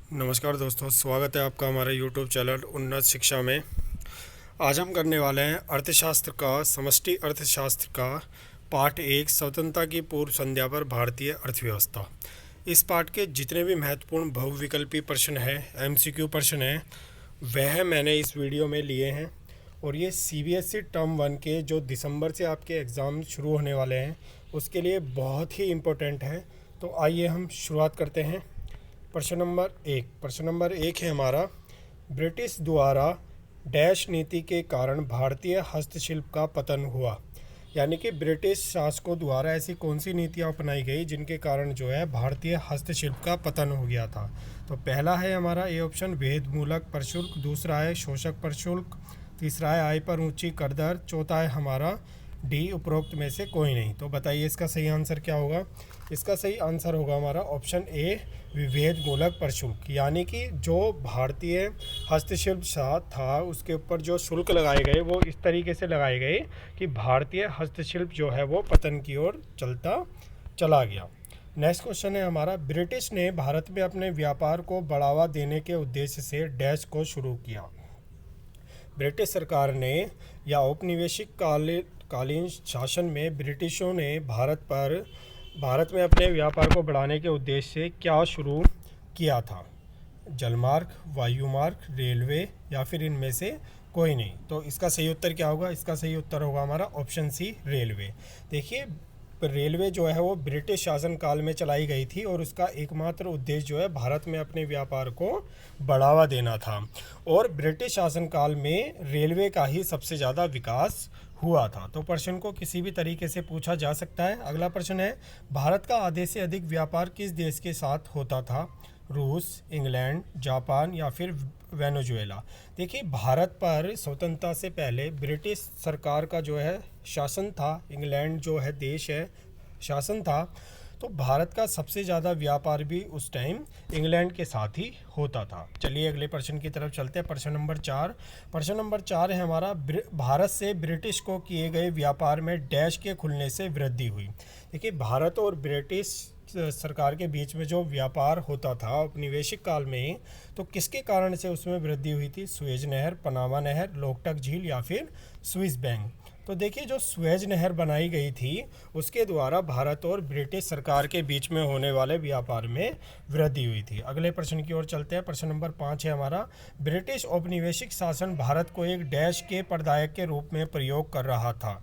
नमस्कार दोस्तों, स्वागत है आपका हमारे YouTube चैनल उन्नत शिक्षा में। आज हम करने वाले हैं अर्थशास्त्र का समष्टि अर्थशास्त्र का पाठ 1 स्वतंत्रता की पूर्व संध्या पर भारतीय अर्थव्यवस्था। इस पाठ के जितने भी महत्वपूर्ण बहुविकल्पी प्रश्न हैं, MCQ प्रश्न हैं, वह मैंने इस वीडियो में लिए हैं। और ये CBSE टर्म 1 के जो दिसंबर से आपके एग्ज़ाम शुरू होने वाले हैं उसके लिए बहुत ही इम्पोर्टेंट है। तो आइए हम शुरुआत करते हैं। प्रश्न नंबर एक है हमारा, ब्रिटिश द्वारा डैश नीति के कारण भारतीय हस्तशिल्प का पतन हुआ। यानी कि ब्रिटिश शासकों द्वारा ऐसी कौन सी नीतियाँ अपनाई गई जिनके कारण जो है भारतीय हस्तशिल्प का पतन हो गया था। तो पहला है हमारा ए ऑप्शन, भेदमूलक प्रशुल्क। दूसरा है शोषक प्रशुल्क। तीसरा है आय पर ऊंची कर दर। चौथा है हमारा डी, उपरोक्त में से कोई नहीं। तो बताइए इसका सही आंसर क्या होगा। इसका सही आंसर होगा हमारा ऑप्शन ए, विभेदमूलक प्रशुल्क। यानी कि जो भारतीय हस्तशिल्प था उसके ऊपर जो शुल्क लगाए गए वो इस तरीके से लगाए गए कि भारतीय हस्तशिल्प जो है वो पतन की ओर चलता चला गया। नेक्स्ट क्वेश्चन है हमारा, ब्रिटिश ने भारत में अपने व्यापार को बढ़ावा देने के उद्देश्य से डैश को शुरू किया। ब्रिटिश सरकार ने या औपनिवेशिक कालीन शासन में ब्रिटिशों ने भारत में अपने व्यापार को बढ़ाने के उद्देश्य से क्या शुरू किया था। जलमार्ग, वायुमार्ग, रेलवे या फिर इनमें से कोई नहीं। तो इसका सही उत्तर क्या होगा। इसका सही उत्तर होगा हमारा ऑप्शन सी, रेलवे। देखिए रेलवे जो है वो ब्रिटिश शासन काल में चलाई गई थी और उसका एकमात्र उद्देश्य जो है भारत में अपने व्यापार को बढ़ावा देना था। और ब्रिटिश शासन काल में रेलवे का ही सबसे ज़्यादा विकास हुआ था। तो प्रश्न को किसी भी तरीके से पूछा जा सकता है। अगला प्रश्न है, भारत का आधे से अधिक व्यापार किस देश के साथ होता था। रूस, इंग्लैंड, जापान या फिर वेनेजुएला। देखिए भारत पर स्वतंत्रता से पहले ब्रिटिश सरकार का जो है शासन था, इंग्लैंड जो है देश है शासन था। तो भारत का सबसे ज़्यादा व्यापार भी उस टाइम इंग्लैंड के साथ ही होता था। चलिए अगले प्रश्न की तरफ चलते हैं। प्रश्न नंबर 4 है हमारा, भारत से ब्रिटिश को किए गए व्यापार में डैश के खुलने से वृद्धि हुई। देखिए भारत और ब्रिटिश सरकार के बीच में जो व्यापार होता था औपनिवेशिक काल में, तो किसके कारण से उसमें वृद्धि हुई थी। सुएज नहर, पनामा नहर, लोकटक झील या फिर स्विस बैंक। तो देखिए जो सुएज नहर बनाई गई थी उसके द्वारा भारत और ब्रिटिश सरकार के बीच में होने वाले व्यापार में वृद्धि हुई थी। अगले प्रश्न की ओर चलते हैं। प्रश्न नंबर 5 है हमारा, ब्रिटिश औपनिवेशिक शासन भारत को एक डैश के प्रदायक के रूप में प्रयोग कर रहा था।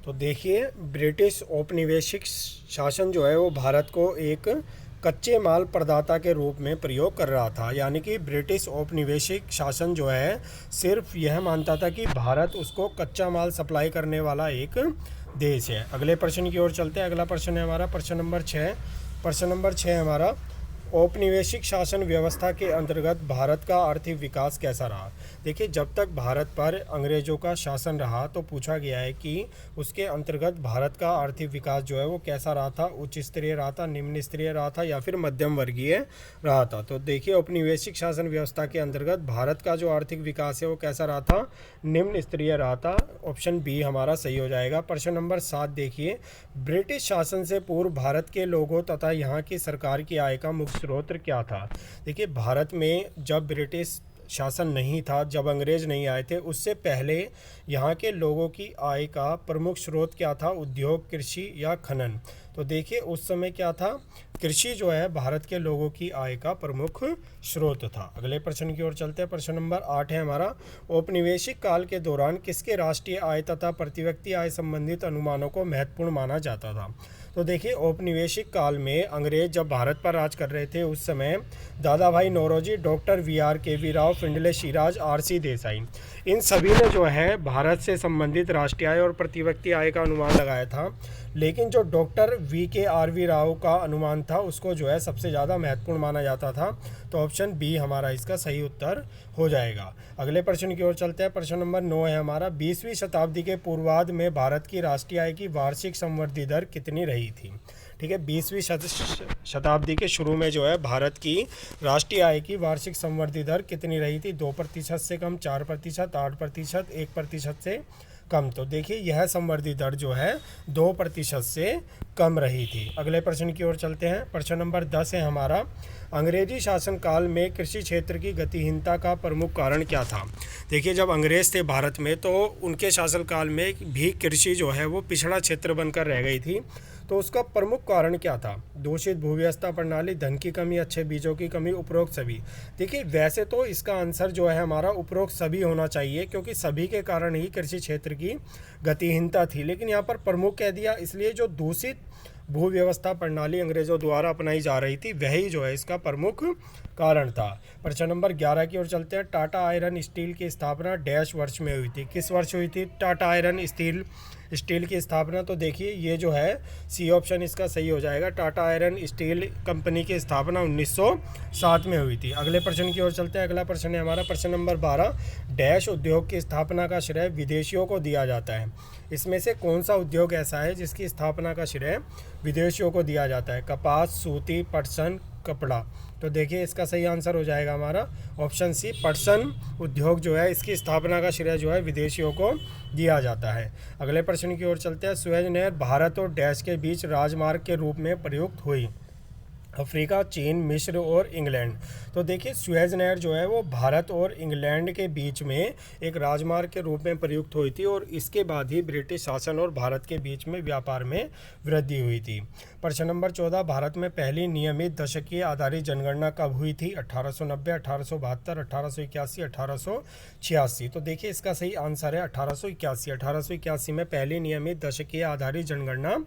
तो देखिए ब्रिटिश औपनिवेशिक शासन जो है वो भारत को एक कच्चे माल प्रदाता के रूप में प्रयोग कर रहा था। यानी कि ब्रिटिश औपनिवेशिक शासन जो है सिर्फ यह मानता था कि भारत उसको कच्चा माल सप्लाई करने वाला एक देश है। अगले प्रश्न की ओर चलते हैं। अगला प्रश्न है हमारा प्रश्न नंबर 6 हमारा, औपनिवेशिक शासन व्यवस्था के अंतर्गत भारत का आर्थिक विकास कैसा रहा। देखिए जब तक भारत पर अंग्रेज़ों का शासन रहा तो पूछा गया है कि उसके अंतर्गत भारत का आर्थिक विकास जो है वो कैसा रहा था। उच्च स्तरीय रहा था, निम्न स्तरीय रहा था या फिर मध्यम वर्गीय रहा था। तो देखिए औपनिवेशिक शासन व्यवस्था के अंतर्गत भारत का जो आर्थिक विकास है वो कैसा रहा था, निम्न स्तरीय रहा था। ऑप्शन बी हमारा सही हो जाएगा। प्रश्न नंबर 7 देखिए, ब्रिटिश शासन से पूर्व भारत के लोगों तथा यहाँ की सरकार की आय का मुख्य स्रोत क्या था। देखिए भारत में जब ब्रिटिश शासन नहीं था, जब अंग्रेज नहीं आए थे, उससे पहले यहाँ के लोगों की आय का प्रमुख स्रोत क्या था, उद्योग, कृषि या खनन। तो देखिए उस समय क्या था, कृषि जो है भारत के लोगों की आय का प्रमुख स्रोत था। अगले प्रश्न की ओर चलते हैं। प्रश्न नंबर 8 है हमारा, औपनिवेशिक काल के दौरान किसके राष्ट्रीय आय तथा प्रति व्यक्ति आय संबंधित अनुमानों को महत्वपूर्ण माना जाता था। तो देखिए औपनिवेशिक काल में अंग्रेज जब भारत पर राज कर रहे थे उस समय Dadabhai Naoroji, doctor VRKV Rao, Findlay Shirras, RC Desai, इन सभी ने जो है भारत से संबंधित राष्ट्रीय आय और प्रति व्यक्ति आय का अनुमान लगाया था। लेकिन जो डॉक्टर VKRV राव का अनुमान था उसको जो है सबसे ज़्यादा महत्वपूर्ण माना जाता था। तो ऑप्शन बी हमारा इसका सही उत्तर हो जाएगा। अगले प्रश्न की ओर चलते हैं। प्रश्न नंबर 9 है हमारा, 20वीं शताब्दी के पूर्वार्ध में भारत की राष्ट्रीय आय की वार्षिक संवृद्धि दर कितनी रही थी। ठीक है, 20वीं शताब्दी के शुरू में जो है भारत की राष्ट्रीय आय की वार्षिक संवृद्धि दर कितनी रही थी। 2% से कम, 4%, 8%, 1% से कम। तो देखिए यह संवर्धित दर जो है 2% से कम रही थी। अगले प्रश्न की ओर चलते हैं। प्रश्न नंबर 10 है हमारा, अंग्रेजी शासनकाल में कृषि क्षेत्र की गतिहीनता का प्रमुख कारण क्या था। देखिए, जब अंग्रेज थे भारत में तो उनके शासनकाल में भी कृषि जो है वो पिछड़ा क्षेत्र बनकर रह गई थी। तो उसका प्रमुख कारण क्या था? दूषित भूव्यवस्था प्रणाली, धन की कमी, अच्छे बीजों की कमी, उपरोक्त सभी। देखिए, वैसे तो इसका आंसर जो है हमारा उपरोक्त सभी होना चाहिए, क्योंकि सभी के कारण ही कृषि क्षेत्र की गतिहीनता थी, लेकिन यहाँ पर प्रमुख कह दिया, इसलिए जो दूषित भू व्यवस्था प्रणाली अंग्रेजों द्वारा अपनाई जा रही थी वही जो है इसका प्रमुख कारण था। प्रश्न नंबर 11 की ओर चलते हैं। टाटा आयरन स्टील की स्थापना डैश वर्ष में हुई थी। किस वर्ष हुई थी टाटा आयरन स्टील की स्थापना? तो देखिए, ये जो है सी ऑप्शन इसका सही हो जाएगा। टाटा आयरन स्टील कंपनी की स्थापना 1907 में हुई थी। अगले प्रश्न की ओर चलते हैं। अगला प्रश्न है हमारा प्रश्न नंबर 12, डैश उद्योग की स्थापना का श्रेय विदेशियों को दिया जाता है। इसमें से कौन सा उद्योग ऐसा है जिसकी स्थापना का श्रेय विदेशियों को दिया जाता है? कपास, सूती, पटसन, कपड़ा। तो देखिए, इसका सही आंसर हो जाएगा हमारा ऑप्शन सी, पटसन उद्योग जो है इसकी स्थापना का श्रेय जो है विदेशियों को दिया जाता है। अगले प्रश्न की ओर चलते हैं। सुएज नहर भारत और डैश के बीच राजमार्ग के रूप में प्रयुक्त हुई। अफ्रीका, चीन, मिस्र और इंग्लैंड। तो देखिए, सुएज नहर जो है वो भारत और इंग्लैंड के बीच में एक राजमार्ग के रूप में प्रयुक्त हुई थी और इसके बाद ही ब्रिटिश शासन और भारत के बीच में व्यापार में वृद्धि हुई थी। प्रश्न नंबर 14, भारत में पहली नियमित दशकीय आधारित जनगणना कब हुई थी? 1890, 1872, 1881, 1886। तो देखिए, इसका सही आंसर है 1881। 1881 में पहली नियमित दशकीय आधारित जनगणना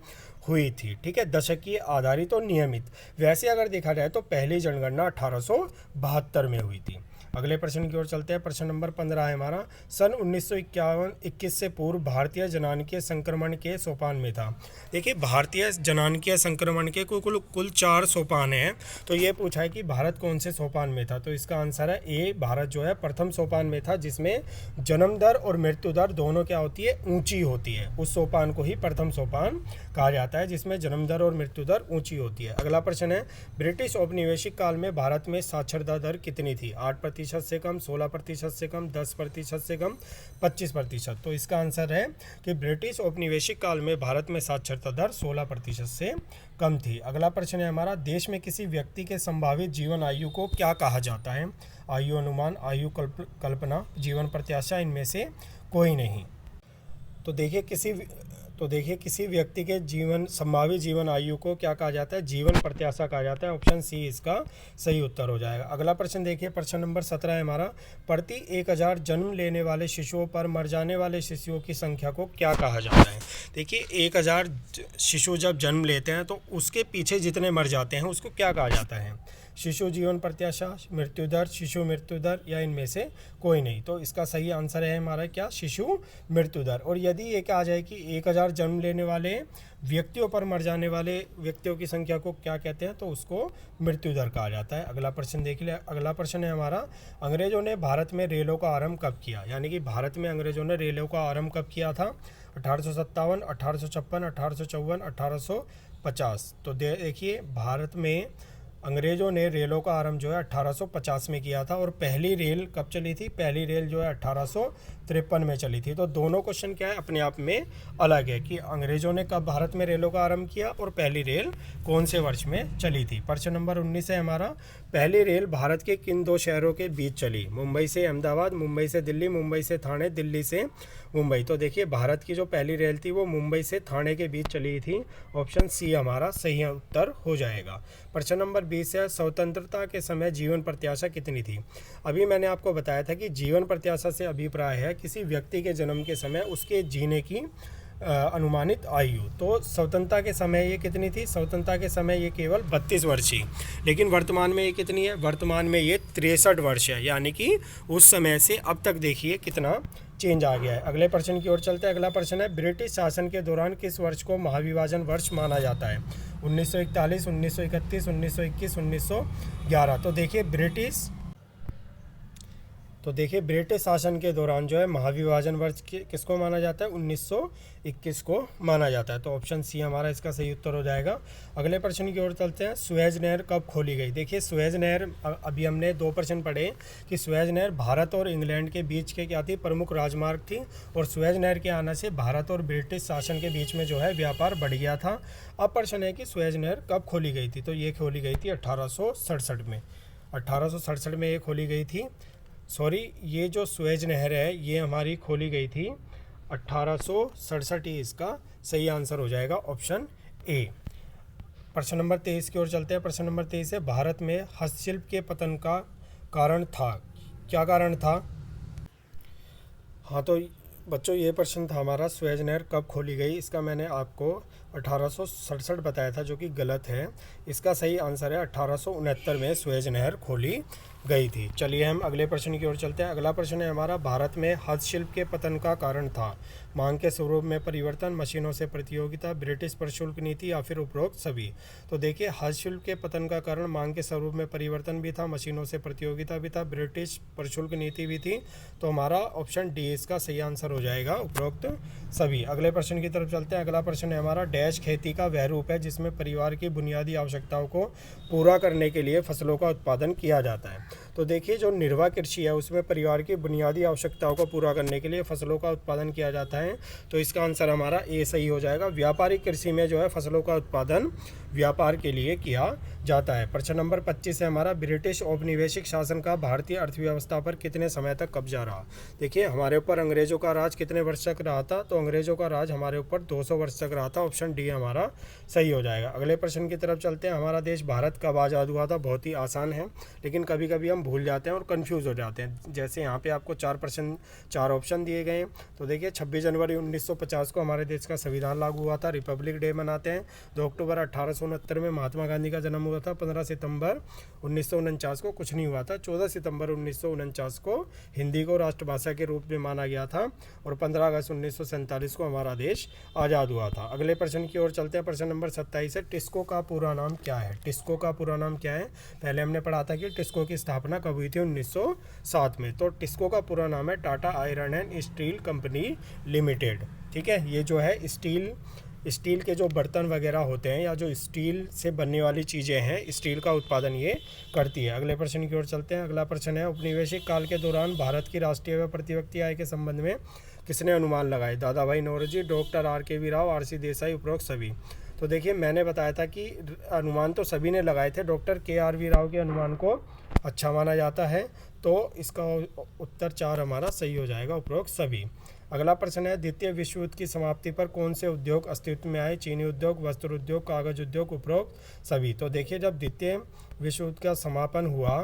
हुई थी। ठीक है, दशकीय आधारित और नियमित। वैसे अगर देखा जाए तो पहली जनगणना 1872 में हुई थी। अगले प्रश्न की ओर चलते हैं। प्रश्न नंबर 15 है हमारा, सन 1951 से पूर्व भारतीय जनानकीय संक्रमण के सोपान में था। देखिए, भारतीय जनानकीय संक्रमण के कुल 4 सोपान हैं। तो ये पूछा है कि भारत कौन से सोपान में था। तो इसका आंसर है ए, भारत जो है प्रथम सोपान में था, जिसमें जन्म दर और मृत्यु दर दोनों क्या होती है? ऊंची होती है। उस सोपान को ही प्रथम सोपान कहा जाता है जिसमें जन्म दर और मृत्यु दर ऊंची होती है। अगला प्रश्न है, ब्रिटिश औपनिवेशिक काल में भारत में साक्षरता दर कितनी थी? 8% से कम, 16% से कम, 10% से कम, 25%। तो इसका आंसर है कि ब्रिटिश औपनिवेशिक काल में भारत में साक्षरता दर 16% से कम थी। अगला प्रश्न है हमारा, देश में किसी व्यक्ति के संभावित जीवन आयु को क्या कहा जाता है? आयु अनुमान, आयु कल्पना, जीवन प्रत्याशा, इनमें से कोई नहीं। तो देखिए, किसी व्यक्ति के संभावित जीवन आयु को क्या कहा जाता है? जीवन प्रत्याशा कहा जाता है। ऑप्शन सी इसका सही उत्तर हो जाएगा। अगला प्रश्न देखिए, प्रश्न नंबर 17 है हमारा, प्रति 1000 जन्म लेने वाले शिशुओं पर मर जाने वाले शिशुओं की संख्या को क्या कहा जाता है? देखिए, 1000 शिशु जब जन्म लेते हैं तो उसके पीछे जितने मर जाते हैं उसको क्या कहा जाता है? शिशु जीवन प्रत्याशा, मृत्यु दर, शिशु मृत्यु दर, या इनमें से कोई नहीं। तो इसका सही आंसर है हमारा क्या? शिशु मृत्यु दर। और यदि ये कहा जाए कि 1000 जन्म लेने वाले व्यक्तियों पर मर जाने वाले व्यक्तियों की संख्या को क्या कहते हैं? तो उसको मृत्यु दर कहा जाता है। अगला प्रश्न देख लिया। अगला प्रश्न है हमारा, अंग्रेजों ने भारत में रेलों का आरंभ कब किया? यानी कि भारत में अंग्रेजों ने रेलों का आरंभ कब किया था? 1857, 1856, 1854, 1850। तो देखिए, भारत में अंग्रेज़ों ने रेलों का आरंभ जो है 1850 में किया था और पहली रेल कब चली थी? पहली रेल जो है 1853 में चली थी। तो दोनों क्वेश्चन क्या है? अपने आप में अलग है कि अंग्रेज़ों ने कब भारत में रेलों का आरंभ किया और पहली रेल कौन से वर्ष में चली थी। प्रश्न नंबर 19 है हमारा, पहली रेल भारत के किन 2 शहरों के बीच चली? मुंबई से अहमदाबाद, मुंबई से दिल्ली, मुंबई से थाने, दिल्ली से मुंबई। तो देखिए, भारत की जो पहली रेल थी वो मुंबई से थाने के बीच चली थी। ऑप्शन सी हमारा सही उत्तर हो जाएगा। प्रश्न नंबर 20 है, स्वतंत्रता के समय जीवन प्रत्याशा कितनी थी? अभी मैंने आपको बताया था कि जीवन प्रत्याशा से अभिप्राय है किसी व्यक्ति के जन्म के समय उसके जीने की अनुमानित आयु। तो स्वतंत्रता के समय ये कितनी थी? स्वतंत्रता के समय ये केवल 32 वर्ष थी, लेकिन वर्तमान में ये कितनी है? वर्तमान में ये 63 वर्ष है। यानी कि उस समय से अब तक देखिए कितना चेंज आ गया है। अगले प्रश्न की ओर चलते हैं। अगला प्रश्न है, ब्रिटिश शासन के दौरान किस वर्ष को महाविभाजन वर्ष माना जाता है? 1941, 1931, 1921, 1911। तो देखिए, तो देखिए ब्रिटिश शासन के दौरान जो है महाविभाजन वर्ष किसको माना जाता है, 1921 को माना जाता है। तो ऑप्शन सी हमारा इसका सही उत्तर हो जाएगा। अगले प्रश्न की ओर चलते हैं। सुएज नहर कब खोली गई। देखिए सुएज नहर, अभी हमने 2 प्रश्न पढ़े कि सुएज नहर भारत और इंग्लैंड के बीच के क्या थी, प्रमुख राजमार्ग थी, और सुएज नहर के आने से भारत और ब्रिटिश शासन के बीच में जो है व्यापार बढ़ गया था। अब प्रश्न है कि सुएज नहर कब खोली गई थी। तो ये खोली गई थी 1867 में। 1867 में ये खोली गई थी। सॉरी, ये जो सुएज नहर है ये हमारी खोली गई थी 1867 ही इसका सही आंसर हो जाएगा, ऑप्शन ए। प्रश्न नंबर 23 की ओर चलते हैं। प्रश्न नंबर 23 है, भारत में हस्तशिल्प के पतन का कारण था। क्या कारण था। हाँ तो बच्चों ये प्रश्न था हमारा, सुएज नहर कब खोली गई। इसका मैंने आपको 1867 बताया था, जो कि गलत है। इसका सही आंसर है 1869 में सुएज नहर खोली गई थी। चलिए हम अगले प्रश्न की ओर चलते हैं। अगला प्रश्न है हमारा, भारत में हस्तशिल्प के पतन का कारण था। मांग के स्वरूप में परिवर्तन, मशीनों से प्रतियोगिता, ब्रिटिश प्रशुल्क नीति या फिर उपरोक्त सभी। तो देखिए हस्तशिल्प के पतन का कारण मांग के स्वरूप में परिवर्तन भी था, मशीनों से प्रतियोगिता भी था, ब्रिटिश प्रशुल्क नीति भी थी। तो हमारा ऑप्शन डी इसका सही आंसर हो जाएगा, उपरोक्त सभी। अगले प्रश्न की तरफ चलते हैं। अगला प्रश्न है हमारा, डैश खेती का वह रूप है जिसमें परिवार की बुनियादी आवश्यकताओं को पूरा करने के लिए फसलों का उत्पादन किया जाता है। तो देखिए जो निर्वाह कृषि है उसमें परिवार की बुनियादी आवश्यकताओं को पूरा करने के लिए फसलों का उत्पादन किया जाता है। तो इसका आंसर हमारा ए सही हो जाएगा। व्यापारिक कृषि में जो है फसलों का उत्पादन व्यापार के लिए किया जाता है। प्रश्न नंबर 25 है हमारा, ब्रिटिश औपनिवेशिक शासन का भारतीय अर्थव्यवस्था पर कितने समय तक कब्जा रहा। देखिए हमारे ऊपर अंग्रेजों का राज कितने वर्ष तक रहा था। तो अंग्रेजों का राज हमारे ऊपर 200 वर्ष तक रहा था। ऑप्शन डी हमारा सही हो जाएगा। अगले प्रश्न की तरफ चलते हैं। हमारा देश भारत कब आज़ाद हुआ था। बहुत ही आसान है, लेकिन कभी कभी हम भूल जाते हैं और कंफ्यूज हो जाते हैं। जैसे यहाँ पे आपको 4 ऑप्शन दिए गए हैं। तो देखिए 26 जनवरी 1950 को हमारे देश का संविधान लागू हुआ था, रिपब्लिक डे मनाते हैं। 2 अक्टूबर 1869 में महात्मा गांधी का जन्म हुआ था। 15 सितंबर 1949 को कुछ नहीं हुआ था। 14 सितंबर 1949 को हिंदी को राष्ट्रभाषा के रूप में माना गया था, और 15 अगस्त 1947 को हमारा देश आज़ाद हुआ था। अगले प्रश्न की ओर चलते हैं। प्रश्न नंबर 27 है, टिस्को का पूरा नाम क्या है। टिस्को का पूरा नाम क्या है। पहले हमने पढ़ा था कि टिस्को की स्थापना कब हुई थी, 1907 में। तो टिस्को का पूरा नाम है Tata iron and steel company limited. ठीक है, ये जो है स्टील के जो बर्तन वगैरह होते हैं या जो स्टील से बनने वाली चीज़ें हैं, स्टील का उत्पादन ये करती है। अगले प्रश्न की ओर चलते हैं। अगला प्रश्न है, औपनिवेशिक काल के दौरान भारत की राष्ट्रीय व प्रति व्यक्ति आय के संबंध में किसने अनुमान लगाए। Dadabhai Naoroji, doctor RKV Rao, RC Desai, उपरोक्त सभी। तो देखिए मैंने बताया था कि अनुमान तो सभी ने लगाए थे। डॉक्टर KRV राव के अनुमान को अच्छा माना जाता है। तो इसका उत्तर 4 हमारा सही हो जाएगा, उपरोक्त सभी। अगला प्रश्न है, द्वितीय विश्व युद्ध की समाप्ति पर कौन से उद्योग अस्तित्व में आए। चीनी उद्योग, वस्त्र उद्योग, कागज उद्योग, उपरोक्त सभी। तो देखिए जब द्वितीय विश्व युद्ध का समापन हुआ,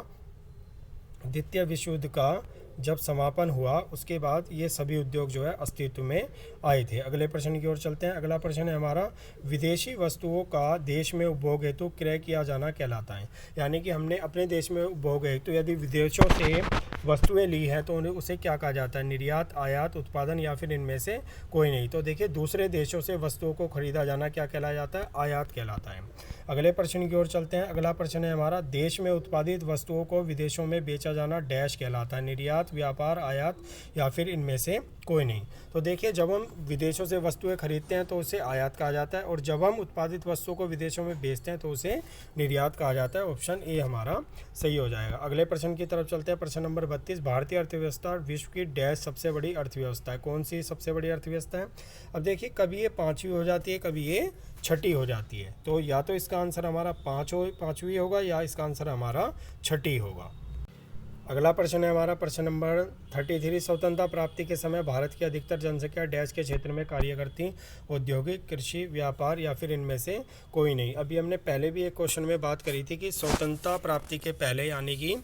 द्वितीय विश्व युद्ध का जब समापन हुआ उसके बाद ये सभी उद्योग जो है अस्तित्व में आए थे। अगले प्रश्न की ओर चलते हैं। अगला प्रश्न है हमारा, विदेशी वस्तुओं का देश में उपभोग हेतु क्रय किया जाना कहलाता है। यानी कि हमने अपने देश में उपभोग हेतु यदि विदेशों से वस्तुएं ली हैं तो उसे क्या कहा जाता है, निर्यात, आयात, उत्पादन या फिर इनमें से कोई नहीं। तो देखिए दूसरे देशों से वस्तुओं को खरीदा जाना क्या कहलाया जाता है, आयात कहलाता है। अगले प्रश्न की ओर चलते हैं। अगला प्रश्न है हमारा, देश में उत्पादित वस्तुओं को विदेशों में बेचा जाना डैश कहलाता है। निर्यात, व्यापार, आयात या फिर इनमें से कोई नहीं। तो देखिए जब हम विदेशों से वस्तुएं खरीदते हैं तो उसे आयात कहा जाता है, और जब हम उत्पादित वस्तुओं को विदेशों में बेचते हैं तो उसे निर्यात कहा जाता है। ऑप्शन ए हमारा सही हो जाएगा। अगले प्रश्न की तरफ चलते हैं। प्रश्न नंबर 32, भारतीय अर्थव्यवस्था विश्व की डैश सबसे बड़ी अर्थव्यवस्था है। कौन सी सबसे बड़ी अर्थव्यवस्था है। अब देखिए कभी ये 5वीं हो जाती है, कभी ये 6ठी हो जाती है। तो या तो इसका आंसर हमारा 5वीं होगा या इसका आंसर हमारा 6ठी होगा। अगला प्रश्न है हमारा प्रश्न नंबर 33, स्वतंत्रता प्राप्ति के समय भारत की अधिकतर जनसंख्या डैश के क्षेत्र में कार्य करती, औद्योगिक, कृषि, व्यापार या फिर इनमें से कोई नहीं। अभी हमने पहले भी एक क्वेश्चन में बात करी थी कि स्वतंत्रता प्राप्ति के पहले यानी कि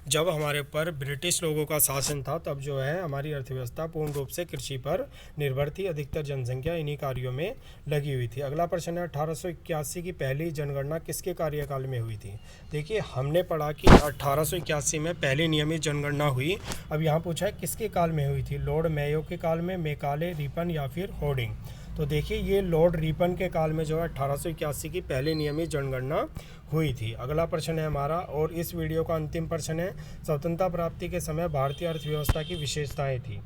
जब हमारे ऊपर ब्रिटिश लोगों का शासन था तब जो है हमारी अर्थव्यवस्था पूर्ण रूप से कृषि पर निर्भर थी, अधिकतर जनसंख्या इन्हीं कार्यों में लगी हुई थी। अगला प्रश्न है 1881 की पहली जनगणना किसके कार्यकाल में हुई थी। देखिए हमने पढ़ा कि 1881 में पहली नियमित जनगणना हुई। अब यहाँ पूछा है किसके काल में हुई थी, लॉर्ड मेयो के काल में, मैकाले, रिपन या फिर होर्डिंग। तो देखिए ये लॉर्ड रिपन के काल में जो है 1881 की पहली नियमित जनगणना हुई थी। अगला प्रश्न है हमारा, और इस वीडियो का अंतिम प्रश्न है, स्वतंत्रता प्राप्ति के समय भारतीय अर्थव्यवस्था की विशेषताएं थी।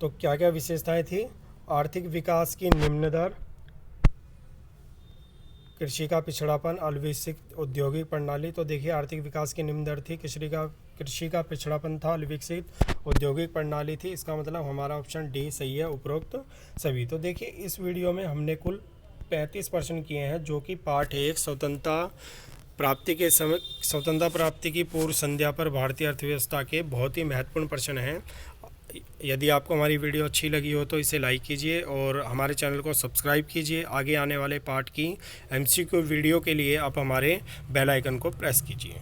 तो क्या क्या विशेषताएं थी? आर्थिक विकास की निम्न दर, कृषि का पिछड़ापन, अविकसित औद्योगिक प्रणाली। तो देखिए आर्थिक विकास की निम्न दर थी, कृषि का पिछड़ापन था, अविकसित औद्योगिक प्रणाली थी। इसका मतलब हमारा ऑप्शन डी सही है, उपरोक्त सभी। तो देखिए इस वीडियो में हमने कुल 35 प्रश्न किए हैं, जो कि पार्ट 1 स्वतंत्रता प्राप्ति की पूर्व संध्या पर भारतीय अर्थव्यवस्था के बहुत ही महत्वपूर्ण प्रश्न हैं। यदि आपको हमारी वीडियो अच्छी लगी हो तो इसे लाइक कीजिए और हमारे चैनल को सब्सक्राइब कीजिए। आगे आने वाले पार्ट की MCQ वीडियो के लिए आप हमारे बेल आइकन को प्रेस कीजिए।